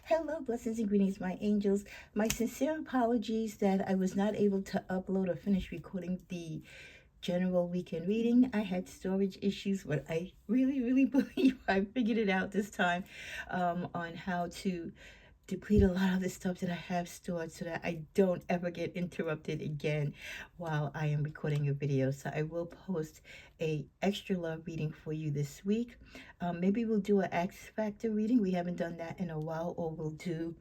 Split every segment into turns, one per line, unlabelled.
Hello, blessings and greetings, my angels. My sincere apologies that I was not able to upload or finish recording the general weekend reading. I had storage issues, but I really believe I figured it out this time on how to deplete a lot of the stuff that I have stored so that I don't ever get interrupted again while I am recording a video. So I will post a extra love reading for you this week. Maybe we'll do an X Factor reading. We haven't done that in a while, or we'll do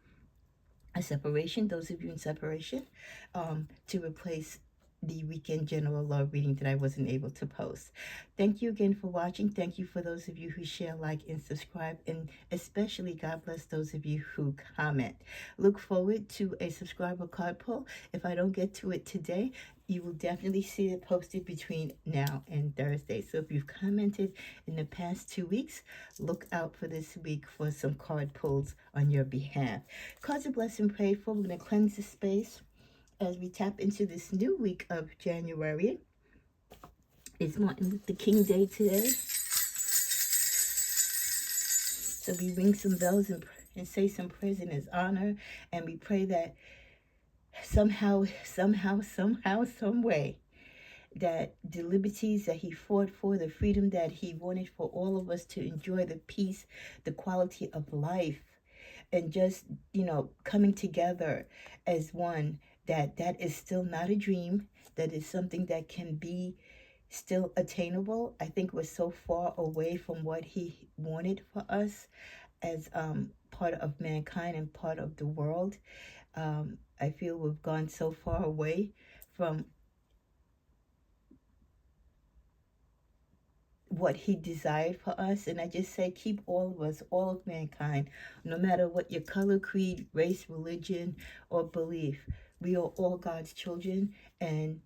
a separation, those of you in separation, to replace the weekend general love reading that I wasn't able to post. Thank you again for watching. Thank you for those of you who share, like, and subscribe, and especially God bless those of you who comment. Look forward to a subscriber card pull. If I don't get to it today, you will definitely see it posted between now and Thursday. So if you've commented in the past 2 weeks, look out for this week for some card pulls on your behalf. Cards of bless and pray for. We're going to cleanse the space as we tap into this new week of January. It's Martin Luther King Day today. So we ring some bells and say some prayers in his honor. And we pray that somehow, some way, that the liberties that he fought for, the freedom that he wanted for all of us to enjoy, the peace, the quality of life, and just, coming together as one, that is still not a dream, that is something that can be still attainable. I think we're so far away from what he wanted for us as part of mankind and part of the world. I feel we've gone so far away from what he desired for us. And I just say, keep all of us, all of mankind, no matter what your color, creed, race, religion, or belief. We are all God's children, and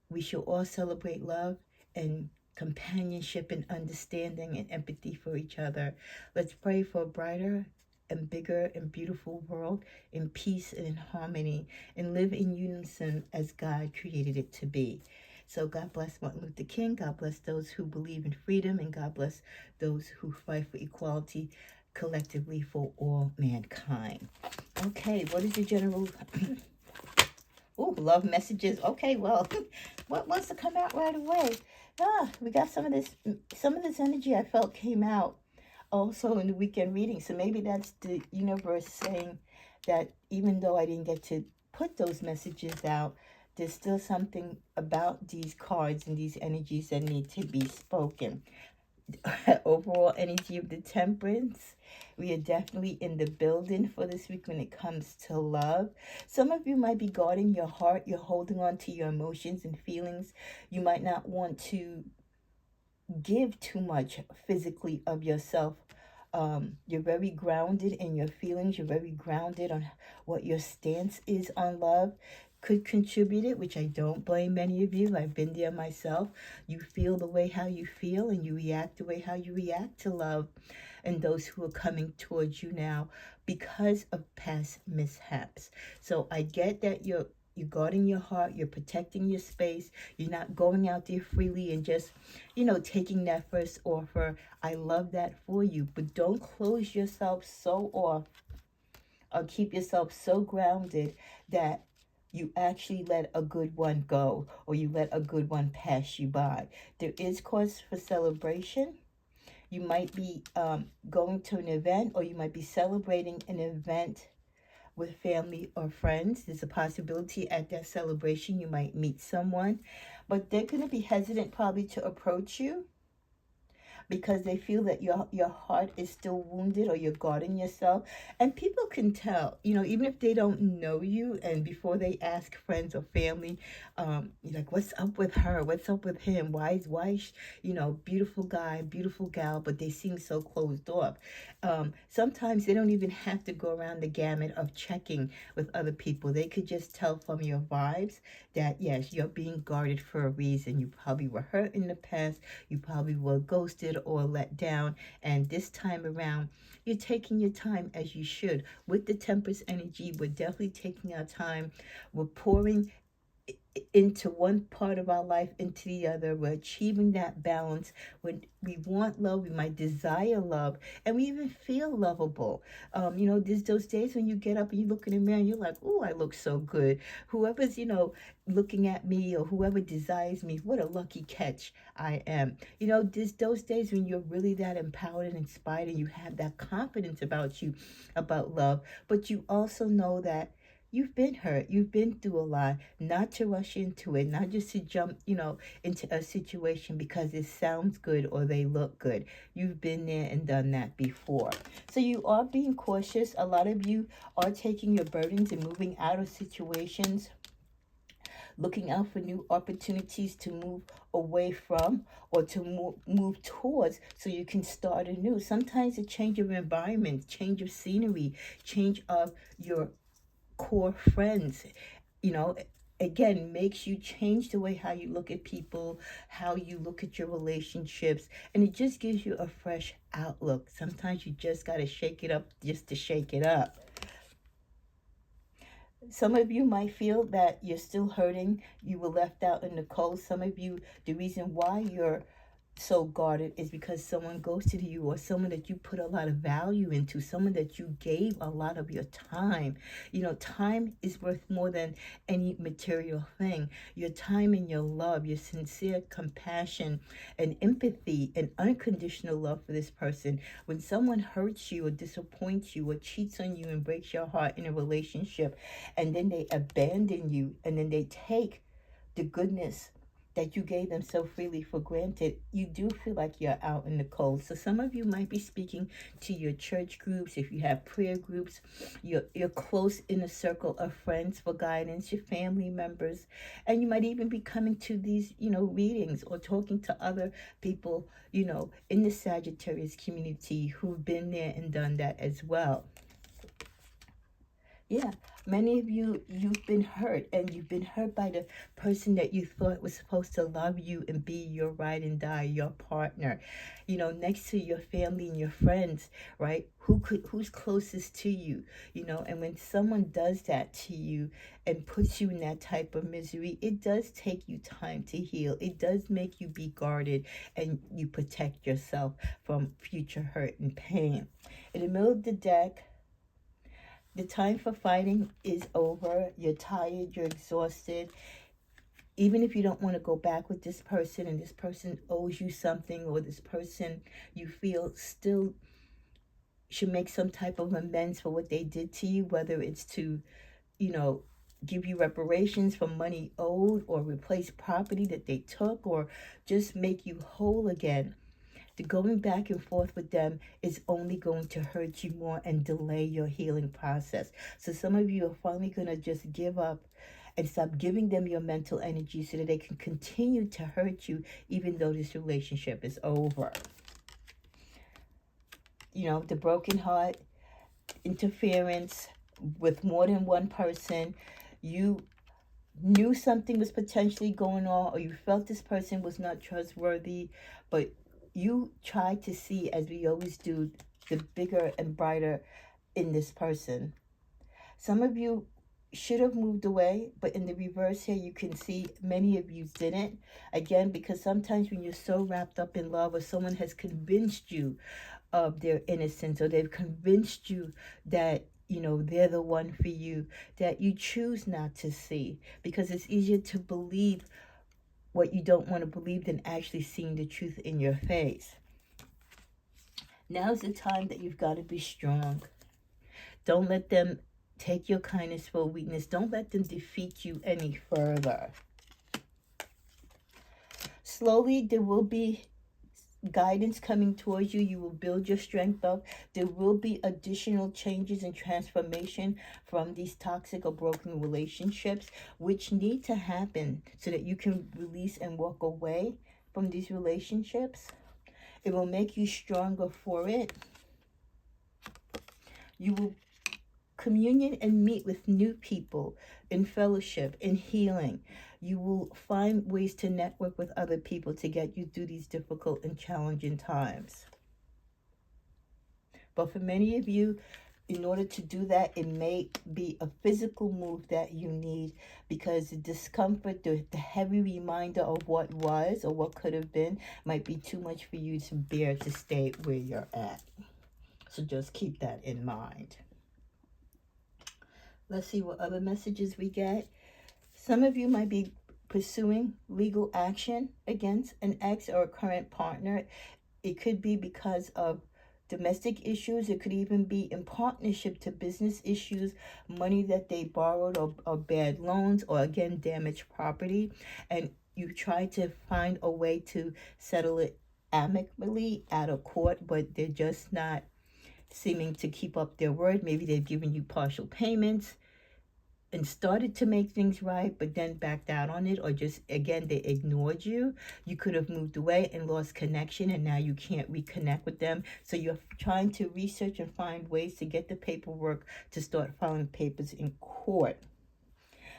we should all celebrate love and companionship and understanding and empathy for each other. Let's pray for a brighter and bigger and beautiful world in peace and in harmony, and live in unison as God created it to be. So God bless Martin Luther King. God bless those who believe in freedom, and God bless those who fight for equality collectively for all mankind. Okay, what is the general... Oh, love messages. Okay, well, what wants to come out right away? We got some of this energy I felt came out also in the weekend reading. So maybe that's the universe saying that even though I didn't get to put those messages out, there's still something about these cards and these energies that need to be spoken. Overall energy of the Temperance. We are definitely in the building for this week when it comes to love. Some of you might be guarding your heart. You're holding on to your emotions and feelings. You might not want to give too much physically of yourself. You're very grounded in your feelings. You're very grounded on what your stance is on love. Could contribute it, which I don't blame many of you. I've been there myself. You feel the way how you feel, and you react the way how you react to love and those who are coming towards you now because of past mishaps. So I get that you're guarding your heart, you're protecting your space, you're not going out there freely and just, taking that first offer. I love that for you, but don't close yourself so off or keep yourself so grounded that you actually let a good one go, or you let a good one pass you by. There is cause for celebration. You might be going to an event, or you might be celebrating an event with family or friends. There's a possibility at that celebration you might meet someone, but they're going to be hesitant probably to approach you because they feel that your heart is still wounded, or you're guarding yourself. And people can tell, even if they don't know you, and before they ask friends or family, you're like, what's up with her? What's up with him? Why is beautiful guy, beautiful gal, but they seem so closed off. Sometimes they don't even have to go around the gamut of checking with other people. They could just tell from your vibes that, yes, you're being guarded for a reason. You probably were hurt in the past. You probably were ghosted or let down. And this time around, you're taking your time as you should. With the Temperance energy, we're definitely taking our time. We're pouring into one part of our life into the other. We're achieving that balance. When we want love, we might desire love, and we even feel lovable. There's those days when you get up and you look in the mirror and you're like, oh, I look so good. Whoever's, looking at me, or whoever desires me, what a lucky catch I am. There's those days when you're really that empowered and inspired, and you have that confidence about you, about love. But you also know that you've been hurt, you've been through a lot, not to rush into it, not just to jump, into a situation because it sounds good or they look good. You've been there and done that before. So you are being cautious. A lot of you are taking your burdens and moving out of situations, looking out for new opportunities to move away from, or to move towards, so you can start anew. Sometimes a change of environment, change of scenery, change of your core friends, you know, again, makes you change the way how you look at people, how you look at your relationships, and it just gives you a fresh outlook. Sometimes you just got to shake it up just to shake it up. Some of you might feel that you're still hurting. You were left out in the cold. Some of you, the reason why you're so guarded is because someone ghosted you, or someone that you put a lot of value into, someone that you gave a lot of your time. Time is worth more than any material thing. Your time and your love, your sincere compassion and empathy and unconditional love for this person. When someone hurts you or disappoints you or cheats on you and breaks your heart in a relationship, and then they abandon you, and then they take the goodness that you gave them so freely for granted, you do feel like you're out in the cold. So some of you might be speaking to your church groups, if you have prayer groups, your close inner circle of friends for guidance, your family members, and you might even be coming to these, readings, or talking to other people, in the Sagittarius community who've been there and done that as well. Yeah, many of you, you've been hurt, and you've been hurt by the person that you thought was supposed to love you and be your ride and die, your partner. Next to your family and your friends, right? Who's closest to you? And when someone does that to you and puts you in that type of misery, it does take you time to heal. It does make you be guarded, and you protect yourself from future hurt and pain. In the middle of the deck, the time for fighting is over. You're tired, you're exhausted. Even if you don't want to go back with this person, and this person owes you something, or this person you feel still should make some type of amends for what they did to you, whether it's to, give you reparations for money owed, or replace property that they took, or just make you whole again. The going back and forth with them is only going to hurt you more and delay your healing process. So some of you are finally going to just give up and stop giving them your mental energy, so that they can continue to hurt you even though this relationship is over. The broken heart, interference with more than one person. You knew something was potentially going on, or you felt this person was not trustworthy, but you tried to see, as we always do, the bigger and brighter in this person. Some of you should have moved away, but in the reverse here, you can see many of you didn't. Again, because sometimes when you're so wrapped up in love, or someone has convinced you of their innocence, or they've convinced you that they're the one for you, that you choose not to see, because it's easier to believe what you don't want to believe than actually seeing the truth in your face. Now's the time that you've got to be strong. Don't let them take your kindness for weakness. Don't let them defeat you any further. Slowly, there will be guidance coming towards you. You will build your strength up. There will be additional changes and transformation from these toxic or broken relationships, which need to happen so that you can release and walk away from these relationships. It will make you stronger for it. You will communion and meet with new people in fellowship, in healing. You will find ways to network with other people to get you through these difficult and challenging times. But for many of you, in order to do that, it may be a physical move that you need, because the discomfort, the heavy reminder of what was or what could have been, might be too much for you to bear to stay where you're at. So just keep that in mind. Let's see what other messages we get. Some of you might be pursuing legal action against an ex or a current partner. It could be because of domestic issues. It could even be in partnership to business issues, money that they borrowed, or bad loans, or again, damaged property. And you try to find a way to settle it amicably out of court, but they're just not seeming to keep up their word. Maybe they've given you partial payments and started to make things right, but then backed out on it, or just, again, they ignored you. You could have moved away and lost connection, and now you can't reconnect with them. So you're trying to research and find ways to get the paperwork to start filing papers in court.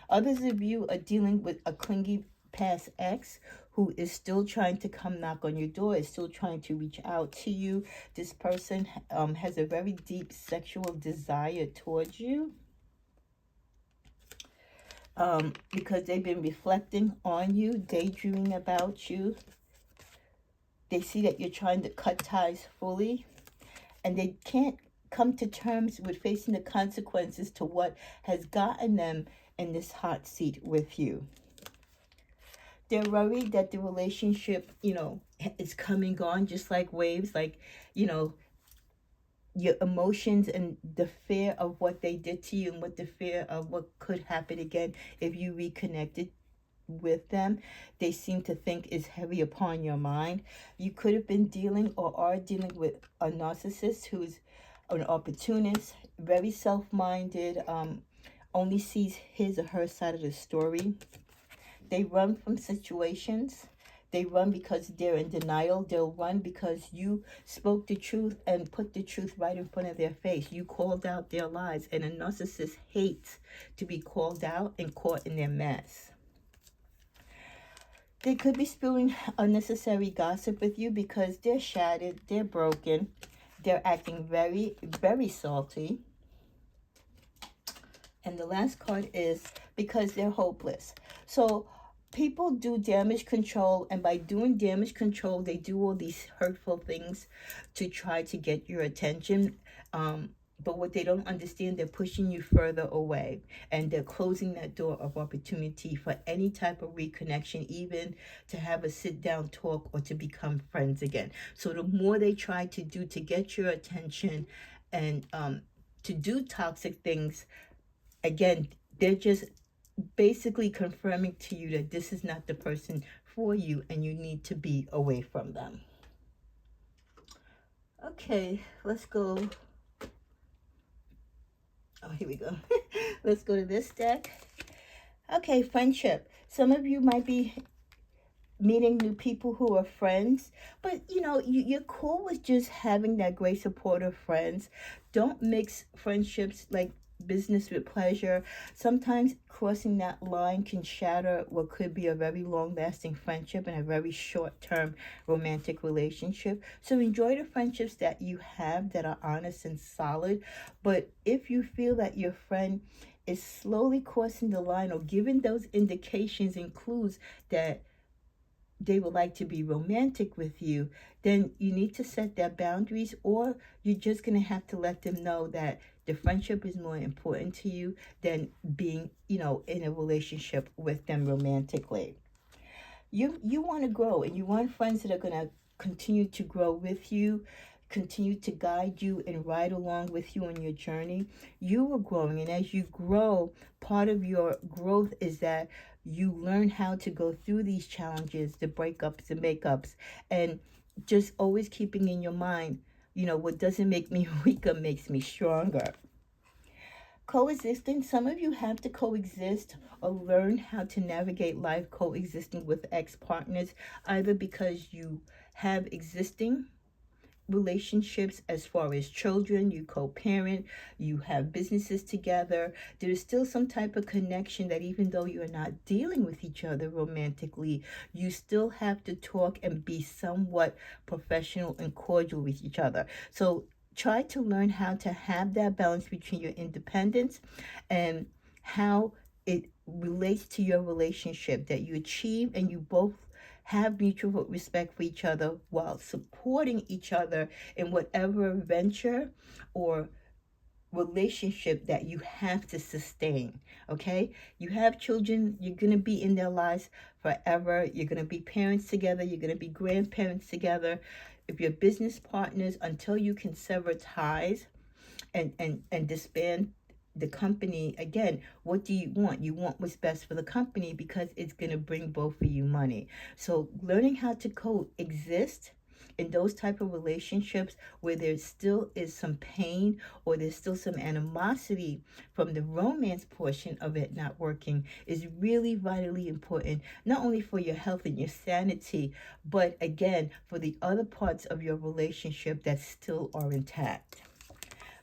Others of you are dealing with a clingy past ex who is still trying to come knock on your door, is still trying to reach out to you. This person has a very deep sexual desire towards you. Because they've been reflecting on you, daydreaming about you. They see that you're trying to cut ties fully, and they can't come to terms with facing the consequences to what has gotten them in this hot seat with you. They're worried that the relationship, is coming on just like waves, like, your emotions and the fear of what they did to you, and what the fear of what could happen again if you reconnected with them, they seem to think is heavy upon your mind. You could have been dealing or are dealing with a narcissist who's an opportunist, very self-minded, only sees his or her side of the story. They run from situations. They run because they're in denial. They'll run because you spoke the truth and put the truth right in front of their face. You called out their lies, and a narcissist hates to be called out and caught in their mess. They could be spewing unnecessary gossip with you because they're shattered, they're broken, they're acting very, very salty. And the last card is because they're hopeless. So people do damage control, and by doing damage control, they do all these hurtful things to try to get your attention. But what they don't understand, they're pushing you further away, and they're closing that door of opportunity for any type of reconnection, even to have a sit-down talk or to become friends again. So the more they try to do to get your attention and to do toxic things, again, they're just basically confirming to you that this is not the person for you, and you need to be away from them. Okay, let's go. Oh, here we go. Let's go to this deck. Okay, friendship. Some of you might be meeting new people who are friends, but you're cool with just having that great support of friends. Don't mix friendships like business with pleasure. Sometimes crossing that line can shatter what could be a very long-lasting friendship and a very short-term romantic relationship. So enjoy the friendships that you have that are honest and solid. But if you feel that your friend is slowly crossing the line or giving those indications and clues that they would like to be romantic with you, then you need to set their boundaries, or you're just going to have to let them know that the friendship is more important to you than being, in a relationship with them romantically. You want to grow, and you want friends that are going to continue to grow with you, continue to guide you and ride along with you on your journey. You are growing, and as you grow, part of your growth is that you learn how to go through these challenges, the breakups, the makeups, and just always keeping in your mind, what doesn't make me weaker makes me stronger. Coexisting, some of you have to coexist or learn how to navigate life coexisting with ex-partners, either because you have existing relationships as far as children, you co-parent, you have businesses together. There's still some type of connection that even though you're not dealing with each other romantically, you still have to talk and be somewhat professional and cordial with each other. So try to learn how to have that balance between your independence and how it relates to your relationship, that you achieve and you both have mutual respect for each other while supporting each other in whatever venture or relationship that you have to sustain. Okay, you have children, you're going to be in their lives forever, you're going to be parents together, you're going to be grandparents together. If you're business partners, until you can sever ties and disband the company, again, what do you want? You want what's best for the company because it's going to bring both of you money. So learning how to coexist in those type of relationships where there still is some pain or there's still some animosity from the romance portion of it not working is really vitally important, not only for your health and your sanity, but again for the other parts of your relationship that still are intact.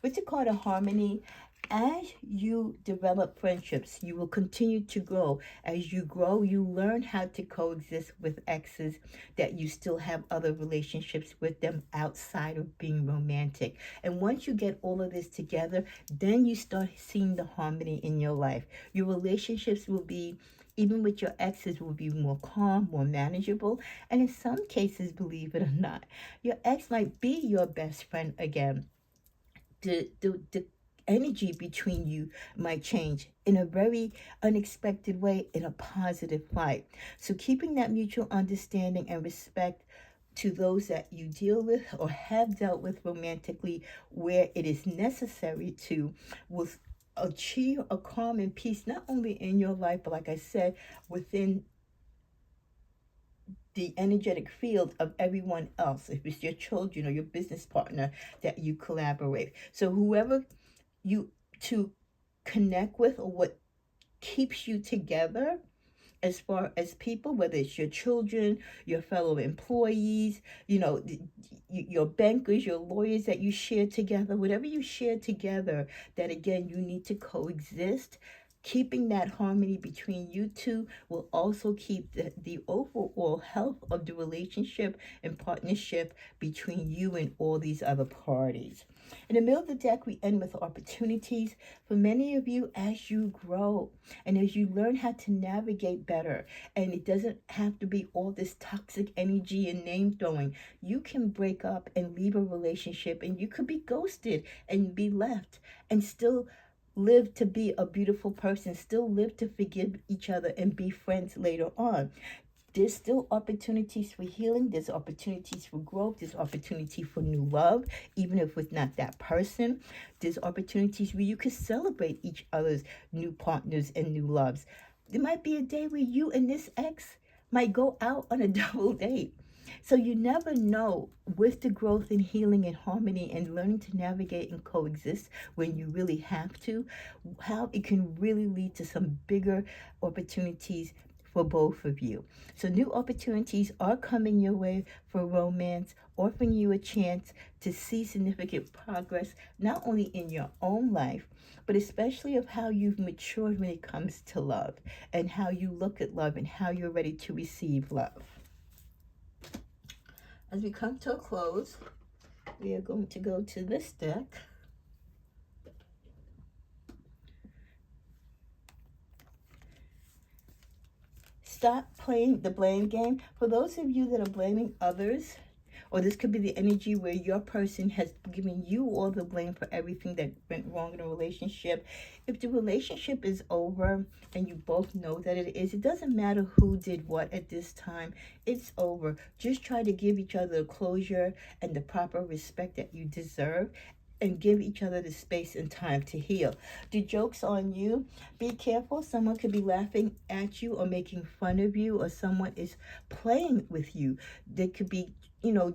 What's it called? A harmony. As you develop friendships, you will continue to grow. As you grow, you learn how to coexist with exes that you still have other relationships with them outside of being romantic. And once you get all of this together, then you start seeing the harmony in your life. Your relationships will be, even with your exes, will be more calm, more manageable. And in some cases, believe it or not, your ex might be your best friend again. The energy between you might change in a very unexpected way, in a positive light. So keeping that mutual understanding and respect to those that you deal with or have dealt with romantically, where it is necessary to, will achieve a calm and peace, not only in your life, but like I said, within the energetic field of everyone else, if it's your children or your business partner that you collaborate. So whoever you to connect with, or what keeps you together as far as people, whether it's your children, your fellow employees, your bankers, your lawyers that you share together, whatever you share together, that again, you need to coexist. Keeping that harmony between you two will also keep the overall health of the relationship and partnership between you and all these other parties. In the middle of the deck, we end with opportunities for many of you as you grow and as you learn how to navigate better. And it doesn't have to be all this toxic energy and name throwing. You can break up and leave a relationship, and you could be ghosted and be left and still live to be a beautiful person, still live to forgive each other and be friends later on. There's still opportunities for healing. There's opportunities for growth. There's opportunity for new love, even if it's not that person. There's opportunities where you can celebrate each other's new partners and new loves. There might be a day where you and this ex might go out on a double date. So you never know, with the growth and healing and harmony and learning to navigate and coexist when you really have to, how it can really lead to some bigger opportunities for both of you. So new opportunities are coming your way for romance, offering you a chance to see significant progress, not only in your own life, but especially of how you've matured when it comes to love and how you look at love and how you're ready to receive love. As we come to a close, we are going to go to this deck. Stop playing the blame game. For those of you that are blaming others, or this could be the energy where your person has given you all the blame for everything that went wrong in a relationship. If the relationship is over and you both know that it is, it doesn't matter who did what at this time. It's over. Just try to give each other the closure and the proper respect that you deserve, and give each other the space and time to heal. The joke's on you. Be careful. Someone could be laughing at you or making fun of you, or someone is playing with you. They could be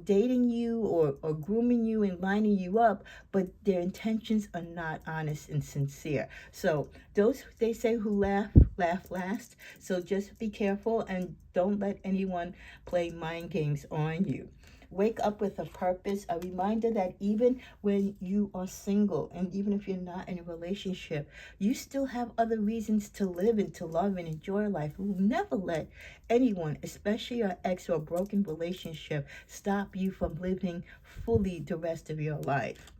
dating you or grooming you and lining you up, but their intentions are not honest and sincere. So those, they say, who laugh last. So just be careful and don't let anyone play mind games on you. Wake up with a purpose, a reminder that even when you are single and even if you're not in a relationship, you still have other reasons to live and to love and enjoy life. We'll never let anyone, especially your ex or a broken relationship, stop you from living fully the rest of your life.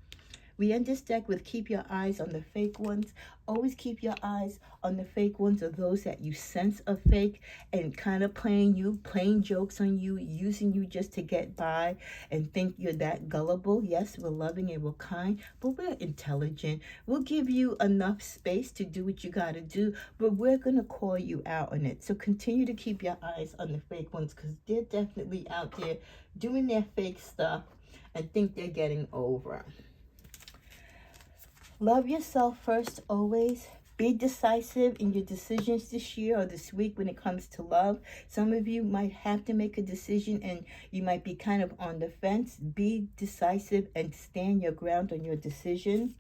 We end this deck with keep your eyes on the fake ones. Always keep your eyes on the fake ones, or those that you sense are fake and kind of playing jokes on you, using you just to get by and think you're that gullible. Yes, we're loving and we're kind, but we're intelligent. We'll give you enough space to do what you got to do, but we're going to call you out on it. So continue to keep your eyes on the fake ones, because they're definitely out there doing their fake stuff and think they're getting over. Love yourself first always. Be decisive in your decisions this year or this week when it comes to love. Some of you might have to make a decision and you might be kind of on the fence. Be decisive and stand your ground on your decision.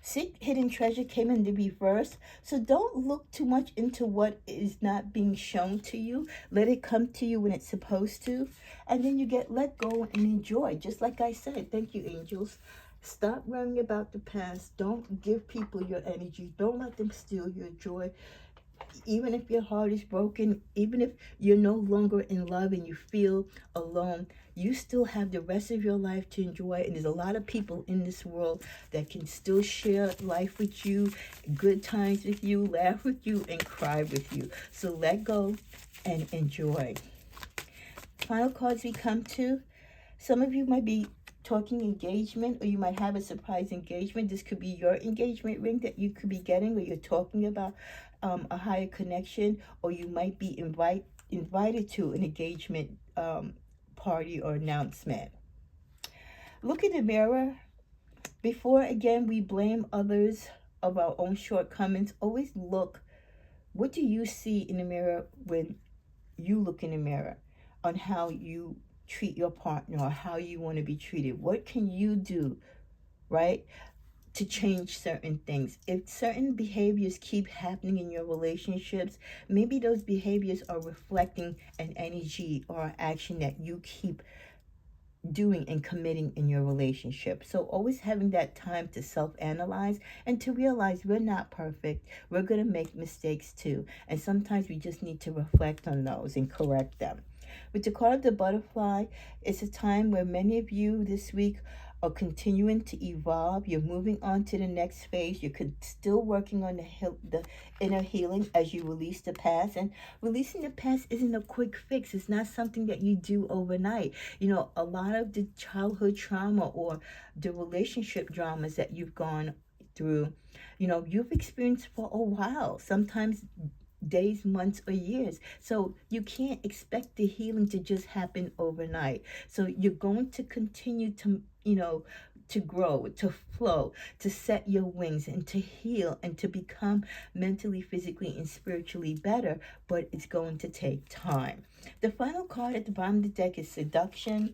Seek hidden treasure came in the reverse. So don't look too much into what is not being shown to you. Let it come to you when it's supposed to. And then you get let go and enjoy. Just like I said, thank you, angels. Stop worrying about the past. Don't give people your energy. Don't let them steal your joy. Even if your heart is broken, even if you're no longer in love and you feel alone, you still have the rest of your life to enjoy. And there's a lot of people in this world that can still share life with you, good times with you, laugh with you, and cry with you. So let go and enjoy. Final cards we come to. Some of you might be talking engagement, or you might have a surprise engagement. This could be your engagement ring that you could be getting, or you're talking about a higher connection, or you might be invited to an engagement party or announcement. Look in the mirror. Before, again, we blame others of our own shortcomings. Always look, what do you see in the mirror when you look in the mirror, on how you treat your partner or how you want to be treated? What can you do, right, to change certain things? If certain behaviors keep happening in your relationships, maybe those behaviors are reflecting an energy or action that you keep doing and committing in your relationship. So always having that time to self-analyze and to realize we're not perfect. We're going to make mistakes too. And sometimes we just need to reflect on those and correct them. With the card of the butterfly, it's a time where many of you this week are continuing to evolve. You're moving on to the next phase. You're still working on the inner healing as you release the past. And releasing the past isn't a quick fix. It's not something that you do overnight. You know, a lot of the childhood trauma or the relationship dramas that you've gone through, you know, you've experienced for a while. Sometimes days, months, or years. So you can't expect the healing to just happen overnight. So you're going to continue to, you know, to grow, to flow, to set your wings, and to heal, and to become mentally, physically, and spiritually better. But it's going to take time. The final card at the bottom of the deck is seduction.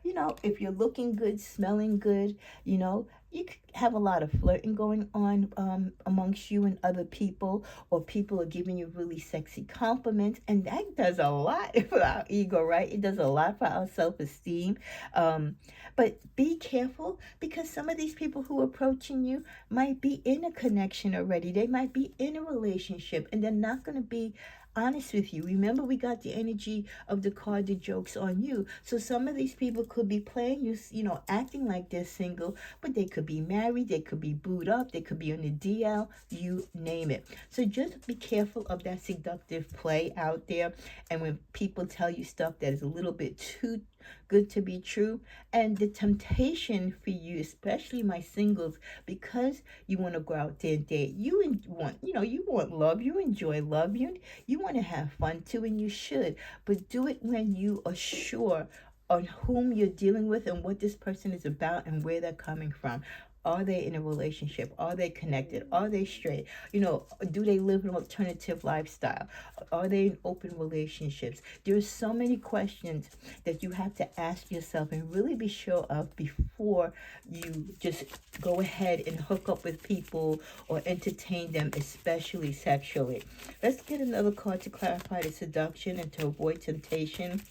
You know, if you're looking good, smelling good, you know, you could have a lot of flirting going on amongst you and other people, or people are giving you really sexy compliments, and that does a lot for our ego, right? It does a lot for our self-esteem. But be careful, because some of these people who are approaching you might be in a connection already. They might be in a relationship, and they're not going to be honest with you. Remember, we got the energy of the card, the joke's on you. So some of these people could be playing you, you know, acting like they're single, but they could be married, they could be booed up, they could be on the DL, you name it. So just be careful of that seductive play out there. And when people tell you stuff that is a little bit too good to be true, and the temptation for you, especially my singles, because you want to go out there and date, you want, you know, you want love, you enjoy love, you want to have fun too, and you should, but do it when you are sure on whom you're dealing with and what this person is about and where they're coming from. Are they in a relationship? Are they connected? Are they straight? You know, do they live an alternative lifestyle? Are they in open relationships? There are so many questions that you have to ask yourself and really be sure of before you just go ahead and hook up with people or entertain them, especially sexually. Let's get another card to clarify the seduction and to avoid temptation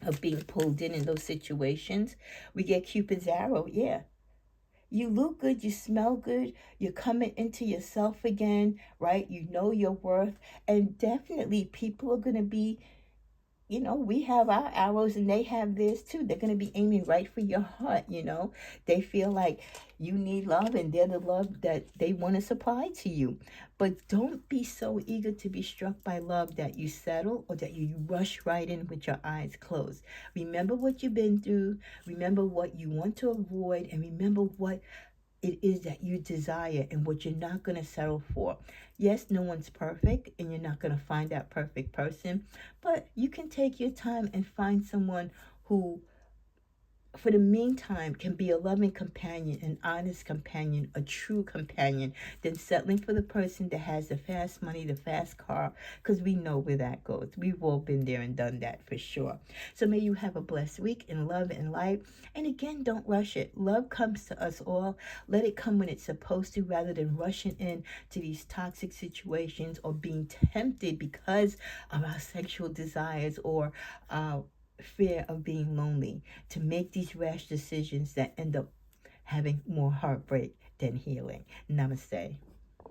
of being pulled in those situations. We get Cupid's arrow. Yeah. You look good, you smell good, you're coming into yourself again, right? You know your worth, and definitely people are going to be we have our arrows and they have theirs too. They're going to be aiming right for your heart. They feel like you need love and they're the love that they want to supply to you. But don't be so eager to be struck by love that you settle or that you rush right in with your eyes closed. Remember what you've been through, remember what you want to avoid, and remember what it is that you desire and what you're not going to settle for. Yes, no one's perfect and you're not going to find that perfect person, but you can take your time and find someone who, for the meantime, can be a loving companion, an honest companion, a true companion, than settling for the person that has the fast money, the fast car, because we know where that goes. We've all been there and done that for sure. So may you have a blessed week in love and light. And again, don't rush it. Love comes to us all. Let it come when it's supposed to, rather than rushing in to these toxic situations or being tempted because of our sexual desires or fear of being lonely, to make these rash decisions that end up having more heartbreak than healing. Namaste.